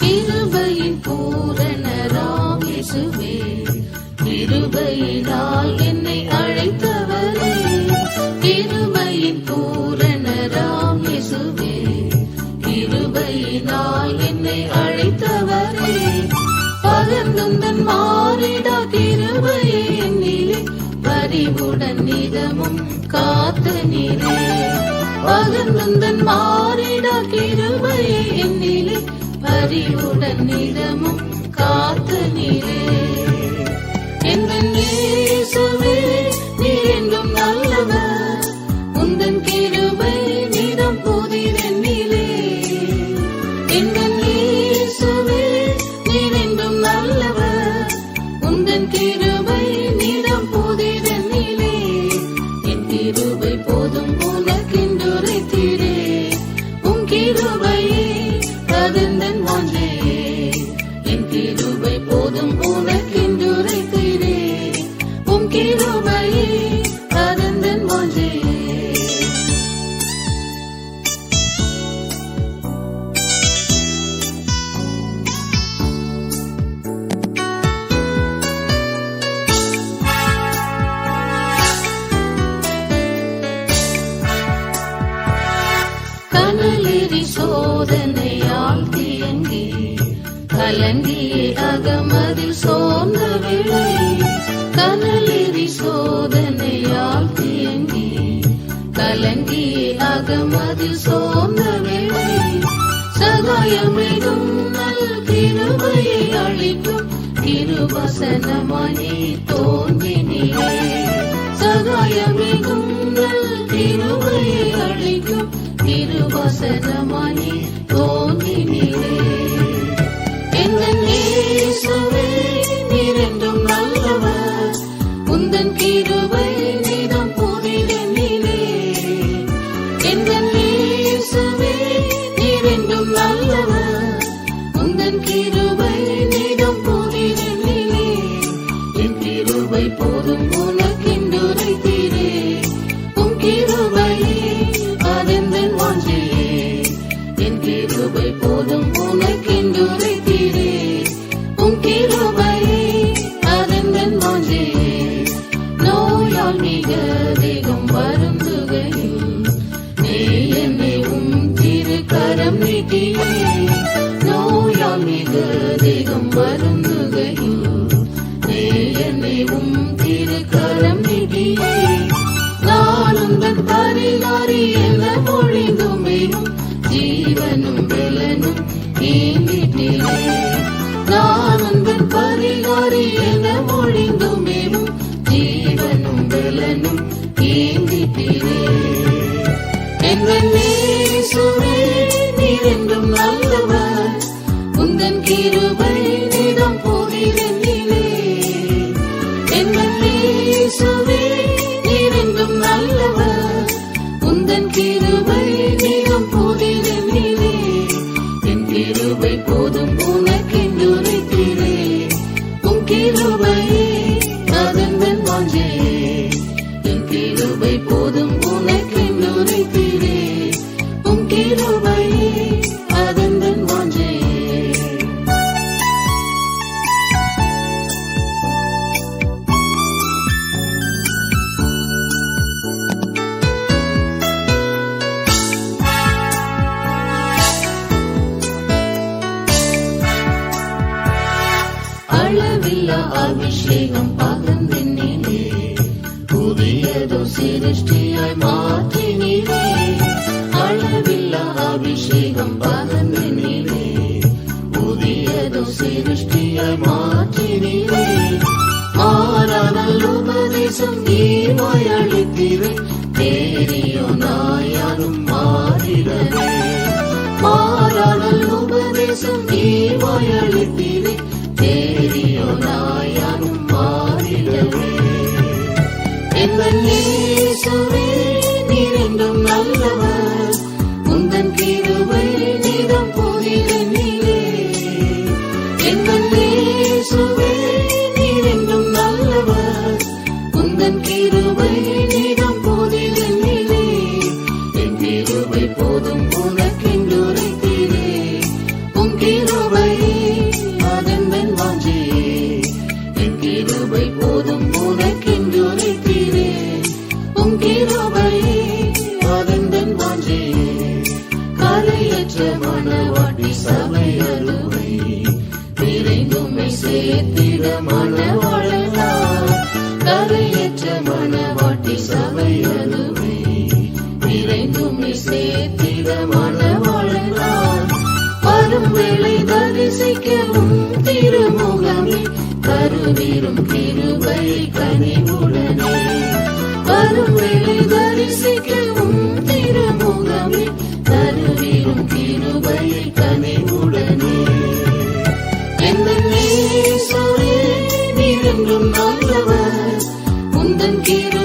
கிருபையின் பூரணராம் இயேசுவே, கிருபையினால் என்னை அழைத்தவரே. கிருபையின் பூரணராம் இயேசுவே, கிருபையினால் என்னை அழைத்தவரே. பகர்ந்துந்தன் மாறிடா கிருபையே என்னிலே, பரிவுடன் நிதமும் காத்த நீரே. பகர்ந்துந்தன் மாறிடா கிருபையே என்னிலே, பரிவுடன் நிதமும் காத்த நீரே. எந்தன் இயேசுவே, நீர் என்றும் நல்லவர், உந்தன் கிருபை நிதம் புதிதென்னிலே. எந்தன் இயேசுவே, நீர் என்றும் நல்லவர், உந்தன் கிருபை நிதம் புதிதென்னிலே. என் கிருபை போதும் உனக்கென்றுரைத்தீரே, உம் கிருபையே அதந்தன் வாஞ்சே. என் கிருபை போதும் உனக்கென்றுரைத்தீரே, உம் கிருபையே அதந்தன் வாஞ்சே. கனலெறி சோதனையால் தியங்கி கலங்கியே அகமதில் சோர்ந்த வேளை. கனலெறி சோதனையால் தியங்கி கலங்கியே அகமதில் சோர்ந்த வேளை. சகாயமிடும் நல் கிருபையை அளிக்கும் கிருபசனமாய் நீ தோன்றினீரே. சகாயமிடும் நல் கிருபையை அளிக்கும் கிருபசனமாய் நீ தோன்றினீரே. எந்தன் இயேசுவே, நீர் என்றும் நல்லவர், உந்தன் கிருபை நிதம் புதிதென்னிலே. எந்தன் இயேசுவே, நீர் என்றும் நல்லவர், உந்தன் கிருபை நிதம் புதிதென்னிலே. என் கிருபை போதும் உனக்கென்றுரைத்தீரே, உம் கிருபையே அதெந்தன் வாஞ்சே. என் கிருபை போதும் உனக்கென்றுரைத்தீரே, உம் கிருபையே அதெந்தன் வாஞ்சே. நோயால் மிக தேகம் வருந்துகையில் நீ என்னை உம் திருக்கரம் நீட்டியே. நோயால் மிக தேகம் வருந்துகையில் நீ என்னை உம் திருக்கரம் நீட்டியே. நானும் தன் பரிகாரி என மொழிந்துமேனும் ஜீவனும் பலனும் ஈந்திட்டிலே. நானும் தன் பரிகாரி என மொழிந்துமேனும் ஜீவனும் பலனும் ஈந்திட்டிலே. எந்தன் இயேசுவே, நீர் என்றும் நல்லவர், உந்தன் கிருபை நிதம் புதிதென்னிலே. எந்தன் இயேசுவே, நீர் என்றும் நல்லவர், உந்தன் கிருபை நிதம் புதிதென்னிலே. என் கிருபை போதும் உனக்கென்றுரைத்தீரே, உம் கிருபையே அதந்தன் வாஞ்சே. என் கிருபை போதும் உனக்கென்றுரைத்தீரே, உம் கிருபையே அதந்தன் வாஞ்சே. அளவில்லா அபிஷேகம் பகர்ந்தென்னிலே, புதியதோ சிருஷ்டியாய் மாற்றினீரே. அளவில்லா அபிஷேகம் பகர்ந்தென்னிலே, புதியதோ சிருஷ்டியாய் மாற்றினீரே. மாறானல் உபதேசம் நீவாய் அளித்தீரே, தேறியோ நாயாரும் மாறிடவே. மாறானல் உபதேசம் தேசம் நீவாய் அளித்தீரே, தேறியோனாயானும் மாறிடவே. எங்கள் இயேசுவே நீர் என்றும் நல்லவர், உந்தன் கிருபை நிதம் புதிதென்னிலே. எங்கள் இயேசுவே நீர் என்றும் நல்லவர், உந்தன் கிருபை நிதம் புதிதென்னிலே. என் கிருபை போதும் உனக்கென்றுரைத்தீரே, உன் கிருபை அதெந்தன் வாஞ்சியே. என் கிருபை போதும் உனக்கென்றுரைத்தீரே, உன் கிருபை அதெந்தன் வாஞ்சியே. கரையற்ற மணவாட்டி சபை அருமை, நிறைந்துமை சேர்த்திட மணவாளனார். கரையற்ற மணவாட்டி சபை அருமை, நிறைந்துமை சேர்த்திட மணவாளனார். வரும் வேளை தரிசிக்கவும் திருமுகமே, கருவிரும் கிருபை கனிவுடனே. வரும் வேளை தரிசிக்கவும் திருமுகமே, கருவிரும் கிருபை கனிவுடனே. எங்கள் இயேசுவே நீர் என்றும் நல்லவர், உந்தன் கிருபை